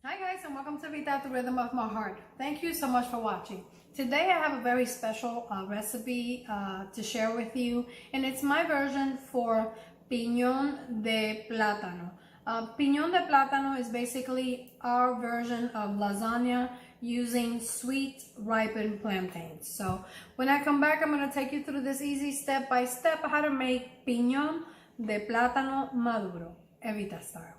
Hi guys, and welcome to Evita, the rhythm of my heart. Thank you so much for watching. Today I have a very special recipe to share with you, and it's my version for Piñon de Plátano. Piñon de Plátano is basically our version of lasagna using sweet ripened plantains. So when I come back, I'm going to take you through this easy step-by-step how to make Piñon de Plátano maduro, Evita style.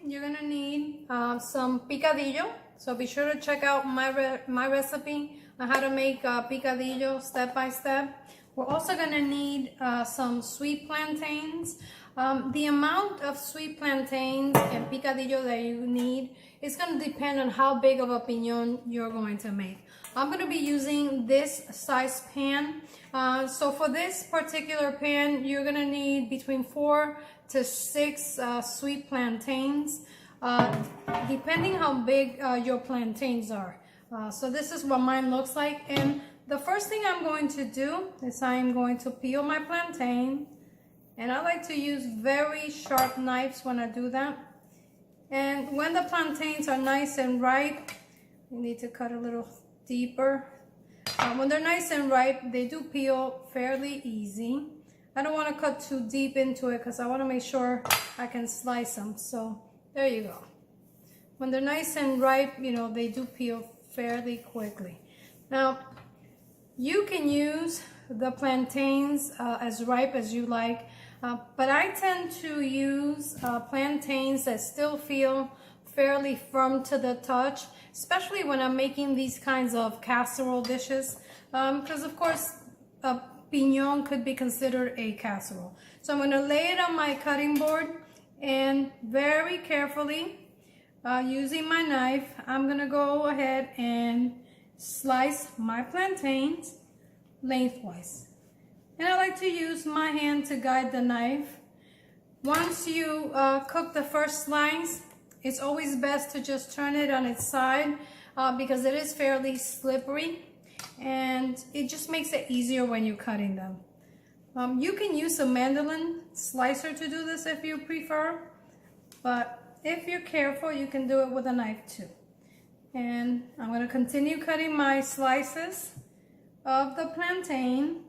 You're gonna need some picadillo, so be sure to check out my recipe on how to make picadillo step by step. We're also gonna need some sweet plantains. The amount of sweet plantains and picadillo that you need is gonna depend on how big of a piñon you're going to make. I'm gonna be using this size pan. So for this particular pan, you're gonna need between 4 to 6 sweet plantains, depending how big your plantains are. So this is what mine looks like. And the first thing I'm going to do is I'm going to peel my plantain. And I like to use very sharp knives when I do that. And when the plantains are nice and ripe, you need to cut a little deeper. When they're nice and ripe, they do peel fairly easy. I don't want to cut too deep into it because I want to make sure I can slice them. So there you go. When they're nice and ripe, you know, they do peel fairly quickly. Now, you can use the plantains as ripe as you like, but I tend to use plantains that still feel fairly firm to the touch, especially when I'm making these kinds of casserole dishes, because of course piñon could be considered a casserole. So I'm going to lay it on my cutting board, and very carefully using my knife, I'm going to go ahead and slice my plantains lengthwise. And I like to use my hand to guide the knife. Once you cook the first slice, it's always best to just turn it on its side because it is fairly slippery, and it just makes it easier when you're cutting them. You can use a mandolin slicer to do this if you prefer, but if you're careful, you can do it with a knife too. And I'm going to continue cutting my slices of the plantain,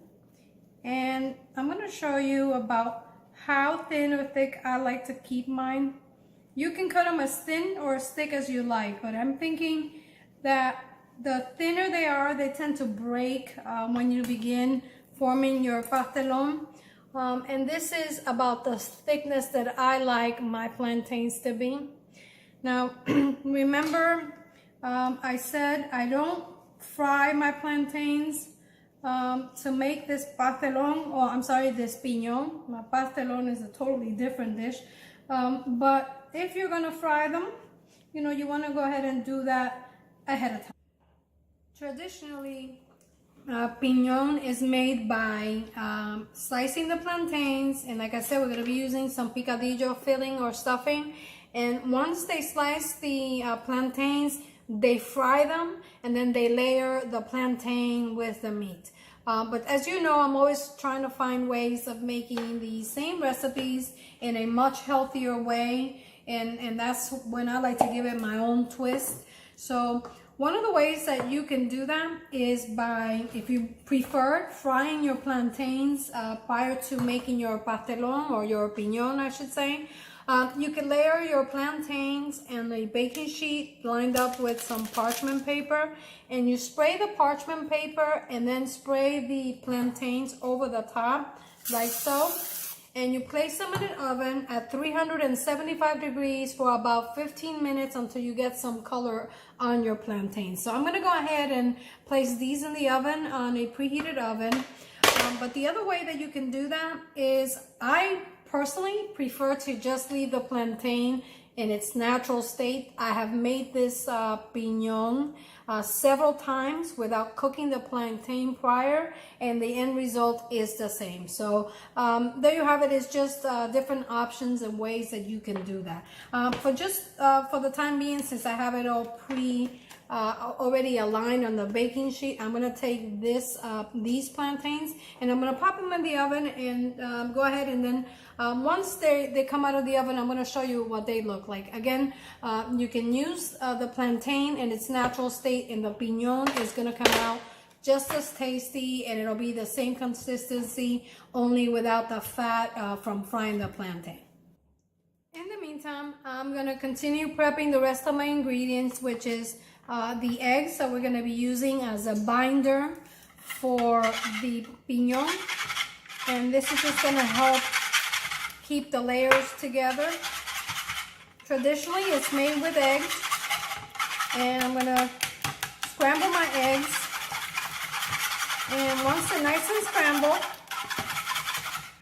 and I'm going to show you about how thin or thick I like to keep mine. You can cut them as thin or as thick as you like, but I'm thinking that the thinner they are, they tend to break when you begin forming your pastelon. And this is about the thickness that I like my plantains to be. Now, remember, I said I don't fry my plantains to make this pastelon, or I'm sorry, this piñon. My pastelon is a totally different dish. But if you're gonna fry them, you know, you wanna go ahead and do that ahead of time. Traditionally, piñon is made by slicing the plantains, and like I said, we're going to be using some picadillo filling or stuffing. And once they slice the plantains, they fry them, and then they layer the plantain with the meat. But as you know, I'm always trying to find ways of making the same recipes in a much healthier way, and that's when I like to give it my own twist. So one of the ways that you can do that is by, if you prefer, frying your plantains prior to making your pastelon, or your piñon, I should say. You can layer your plantains in a baking sheet lined up with some parchment paper, and you spray the parchment paper and then spray the plantains over the top, like so. And you place them in an oven at 375 degrees for about 15 minutes until you get some color on your plantains. So I'm going to go ahead and place these in the oven on a preheated oven. But the other way that you can do that is, I personally prefer to just leave the plantain in its natural state. I have made this piñon several times without cooking the plantain prior, and the end result is the same. So there you have it. It's just different options and ways that you can do that. For the time being, since I have it all already aligned on the baking sheet, I'm gonna take these plantains and I'm gonna pop them in the oven and go ahead and then once they come out of the oven, I'm gonna show you what they look like. Again, you can use the plantain in its natural state, and the piñon is gonna come out just as tasty, and it'll be the same consistency, only without the fat from frying the plantain. In the meantime, I'm gonna continue prepping the rest of my ingredients, which is the eggs that we're going to be using as a binder for the piñon, and this is just going to help keep the layers together. Traditionally, it's made with eggs, and I'm going to scramble my eggs, and once they're nice and scrambled,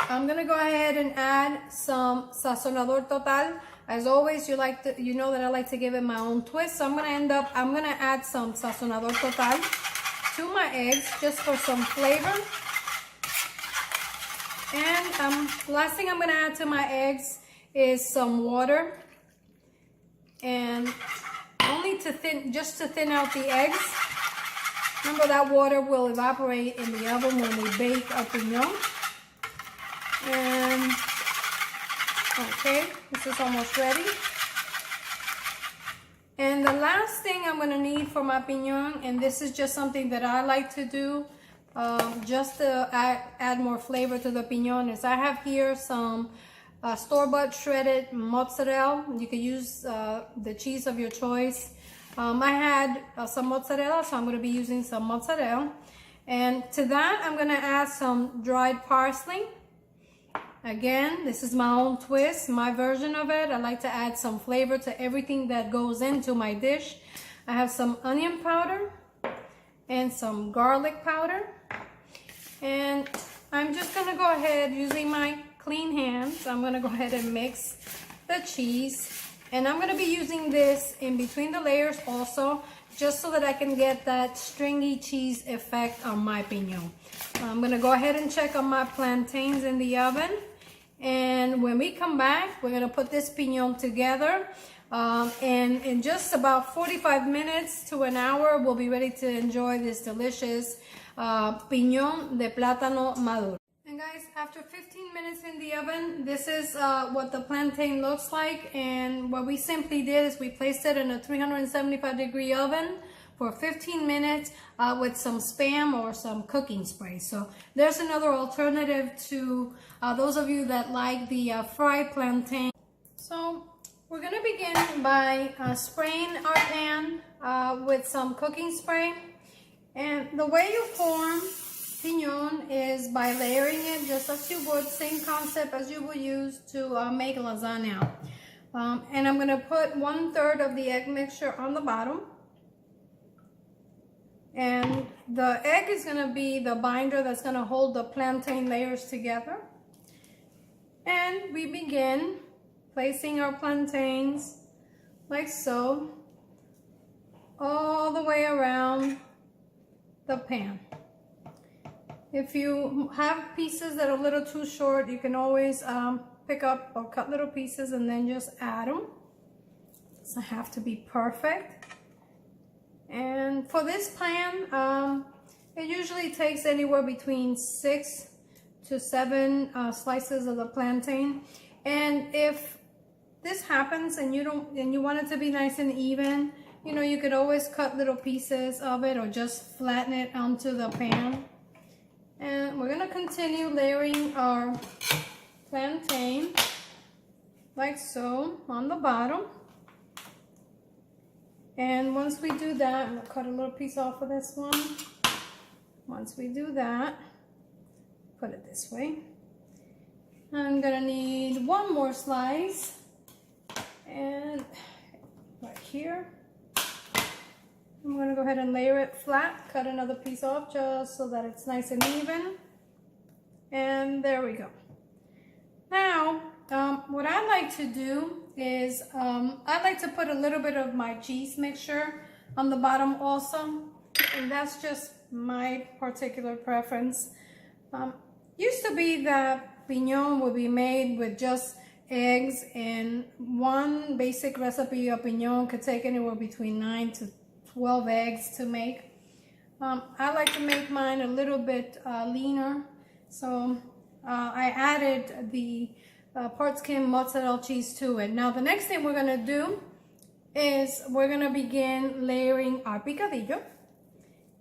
I'm going to go ahead and add some Sazonador Total. As always, you know that I like to give it my own twist. So I'm gonna add some Sazonador Total to my eggs just for some flavor. And last thing I'm gonna add to my eggs is some water, and only just to thin out the eggs. Remember, that water will evaporate in the oven when we bake our piñon. And okay, this is almost ready. And the last thing I'm gonna need for my piñon, and this is just something that I like to do just to add more flavor to the piñon, is I have here some store-bought shredded mozzarella. You can use the cheese of your choice. I had some mozzarella, so I'm gonna be using some mozzarella. And to that, I'm gonna add some dried parsley. Again, this is my own twist, my version of it. I like to add some flavor to everything that goes into my dish. I have some onion powder and some garlic powder. And I'm just gonna go ahead, using my clean hands, I'm gonna go ahead and mix the cheese. And I'm gonna be using this in between the layers also, just so that I can get that stringy cheese effect on my piñon. I'm gonna go ahead and check on my plantains in the oven. And when we come back, we're gonna put this piñon together. And in just about 45 minutes to an hour, we'll be ready to enjoy this delicious piñon de plátano maduro. And guys, after 15 minutes in the oven, this is what the plantain looks like. And what we simply did is we placed it in a 375-degree oven for 15 minutes with some Spam or some cooking spray. So there's another alternative to those of you that like the fried plantain. So we're gonna begin by spraying our pan with some cooking spray. And the way you form piñon is by layering it just as you would, same concept as you would use to make lasagna. And I'm gonna put 1/3 of the egg mixture on the bottom. And the egg is gonna be the binder that's gonna hold the plantain layers together. And we begin placing our plantains like so, all the way around the pan. If you have pieces that are a little too short, you can always pick up or cut little pieces and then just add them. It doesn't have to be perfect. And for this pan, it usually takes anywhere between 6 to 7 slices of the plantain. And if this happens and you want it to be nice and even, you know, you could always cut little pieces of it or just flatten it onto the pan. And we're gonna continue layering our plantain like so on the bottom. And once we do that, I'm gonna cut a little piece off of this one. Once we do that, put it this way. I'm gonna need one more slice, and right here. I'm gonna go ahead and layer it flat, cut another piece off just so that it's nice and even. there we go. Now, what I like to do is I like to put a little bit of my cheese mixture on the bottom also, and that's just my particular preference. Used to be that piñon would be made with just eggs, and one basic recipe of piñon could take anywhere between 9 to 12 eggs to make. I like to make mine a little bit leaner, so I added the part-skim mozzarella cheese to it. Now the next thing we're gonna do is we're gonna begin layering our picadillo,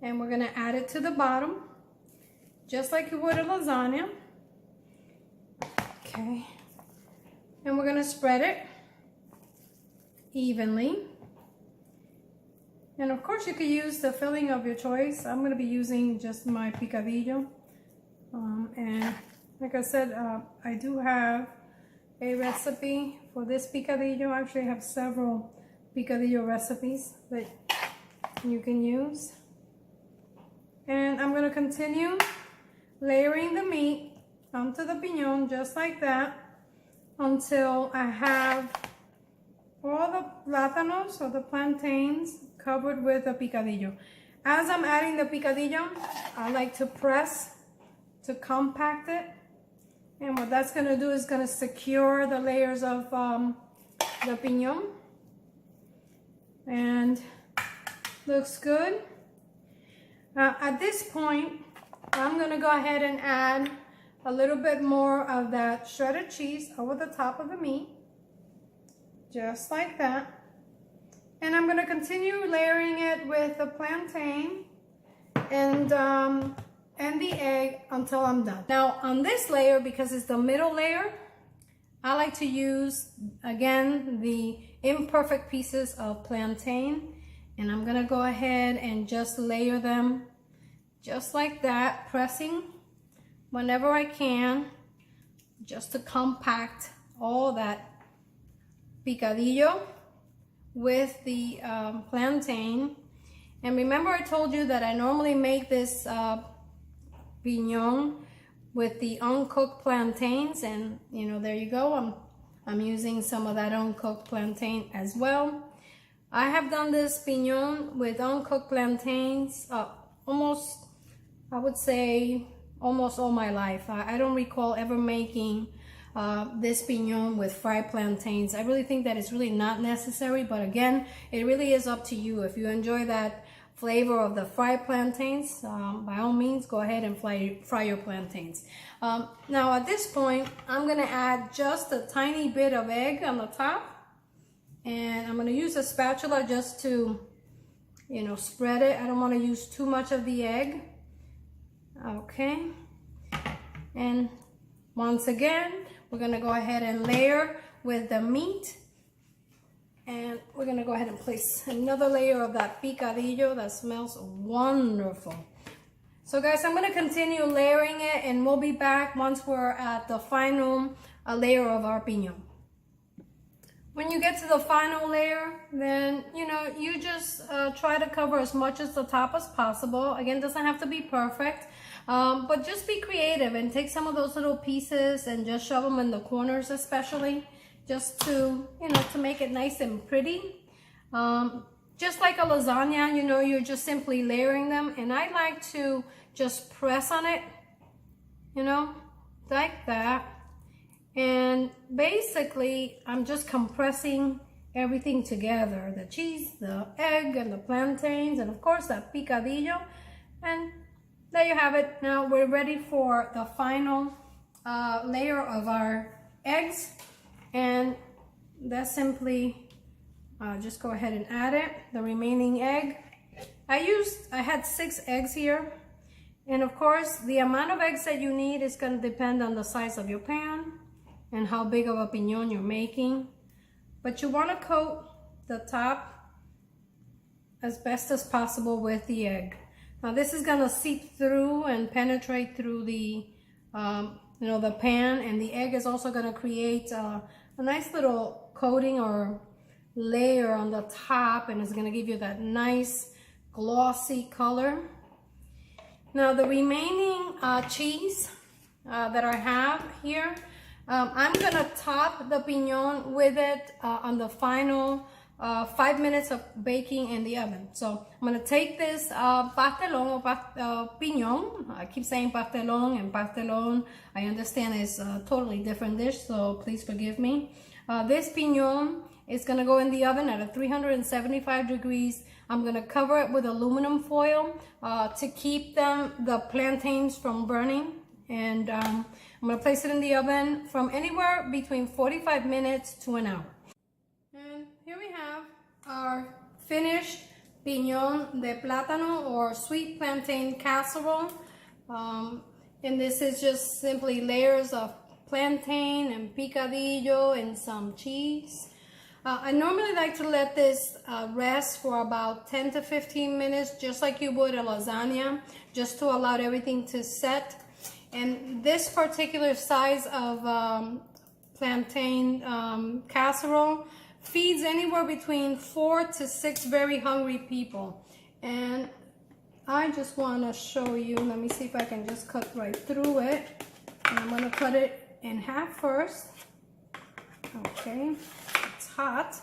and we're gonna add it to the bottom just like you would a lasagna. Okay, and we're gonna spread it evenly, and of course you could use the filling of your choice. I'm gonna be using just my picadillo, and like I said, I do have a recipe for this picadillo. I actually have several picadillo recipes that you can use. And I'm going to continue layering the meat onto the piñon just like that until I have all the plátanos or the plantains covered with the picadillo. As I'm adding the picadillo, I like to press to compact it. And what that's going to do is going to secure the layers of the piñon. And looks good. At this point, I'm going to go ahead and add a little bit more of that shredded cheese over the top of the meat. Just like that. And I'm going to continue layering it with the plantain and the egg until I'm done. Now on this layer, because it's the middle layer, I like to use again the imperfect pieces of plantain, and I'm gonna go ahead and just layer them just like that, pressing whenever I can just to compact all that picadillo with the plantain. And remember I told you that I normally make this piñon with the uncooked plantains, and you know, there you go, I'm using some of that uncooked plantain as well. I have done this piñon with uncooked plantains almost, I would say almost all my life. I don't recall ever making this piñon with fried plantains. I really think that it's really not necessary, but again, it really is up to you. If you enjoy that flavor of the fried plantains, by all means go ahead and fry your plantains. Now at this point I'm gonna add just a tiny bit of egg on the top, and I'm gonna use a spatula just to, you know, spread it. I don't want to use too much of the egg. Okay, and once again we're gonna go ahead and layer with the meat. And we're gonna go ahead and place another layer of that picadillo that smells wonderful. So guys, I'm gonna continue layering it, and we'll be back once we're at the final layer of our piñon. When you get to the final layer, then you know, you just try to cover as much as the top as possible. Again, doesn't have to be perfect, but just be creative and take some of those little pieces and just shove them in the corners, especially just to, you know, to make it nice and pretty. Just like a lasagna, you know, you're just simply layering them, and I like to just press on it, you know, like that. And basically I'm just compressing everything together, the cheese, the egg, and the plantains, and of course that picadillo. And there you have it. Now we're ready for the final layer of our eggs, and that's simply just go ahead and add it, the remaining egg. I had 6 eggs here, and of course the amount of eggs that you need is going to depend on the size of your pan and how big of a piñon you're making. But you want to coat the top as best as possible with the egg. Now this is going to seep through and penetrate through the you know, the pan, and the egg is also going to create a nice little coating or layer on the top, and it's going to give you that nice glossy color. Now the remaining cheese, that I have here. I'm gonna top the piñon with it on the final 5 minutes of baking in the oven. So I'm gonna take this pastelon or piñon. I keep saying pastelon and pastelon. I understand it's a totally different dish, so please forgive me. This piñon is gonna go in the oven at a 375 degrees. I'm gonna cover it with aluminum foil to keep the plantains from burning. And I'm gonna place it in the oven from anywhere between 45 minutes to an hour. And here we have our finished piñon de plátano or sweet plantain casserole. And this is just simply layers of plantain and picadillo and some cheese. I normally like to let this rest for about 10 to 15 minutes, just like you would a lasagna, just to allow everything to set. And this particular size of plantain casserole feeds anywhere between 4 to 6 very hungry people. And I just want to show you, let me see if I can just cut right through it. And I'm going to cut it in half first. Okay, it's hot,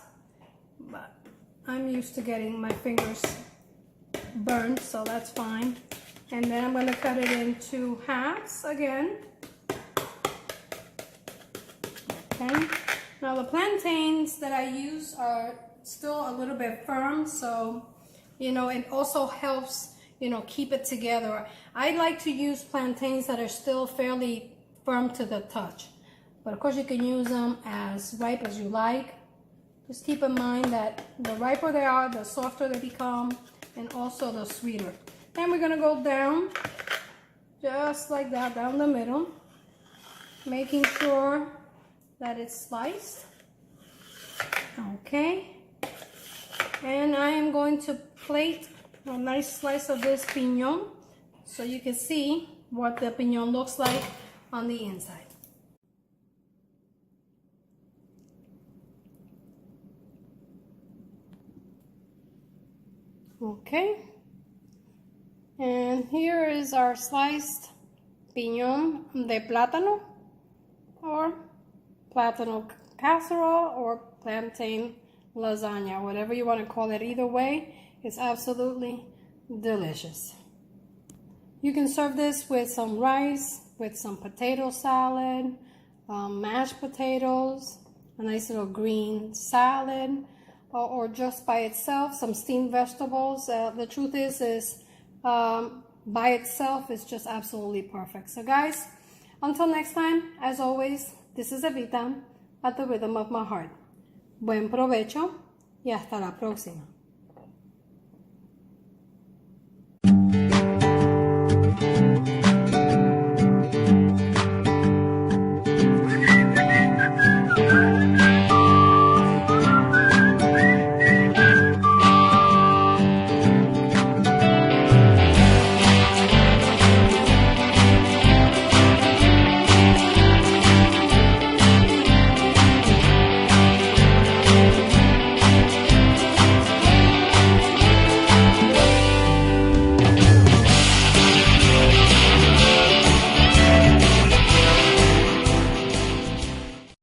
but I'm used to getting my fingers burned, so that's fine. And then I'm going to cut it into halves again. Okay. Now the plantains that I use are still a little bit firm, so it also helps keep it together. I like to use plantains that are still fairly firm to the touch, but of course you can use them as ripe as you like. Just keep in mind that the riper they are, the softer they become, and also the sweeter. And we're gonna go down just like that, down the middle, making sure that it's sliced. Okay, and I am going to plate a nice slice of this piñon so you can see what the piñon looks like on the inside. Okay, and here is our sliced piñon de plátano, or plátano casserole, or plantain lasagna, whatever you want to call it. Either way, it's absolutely delicious. You can serve this with some rice, with some potato salad, mashed potatoes, a nice little green salad, or just by itself, some steamed vegetables. The truth is by itself is just absolutely perfect. So guys, until next time, as always, this is Evita at the rhythm of my heart. Buen provecho y hasta la próxima.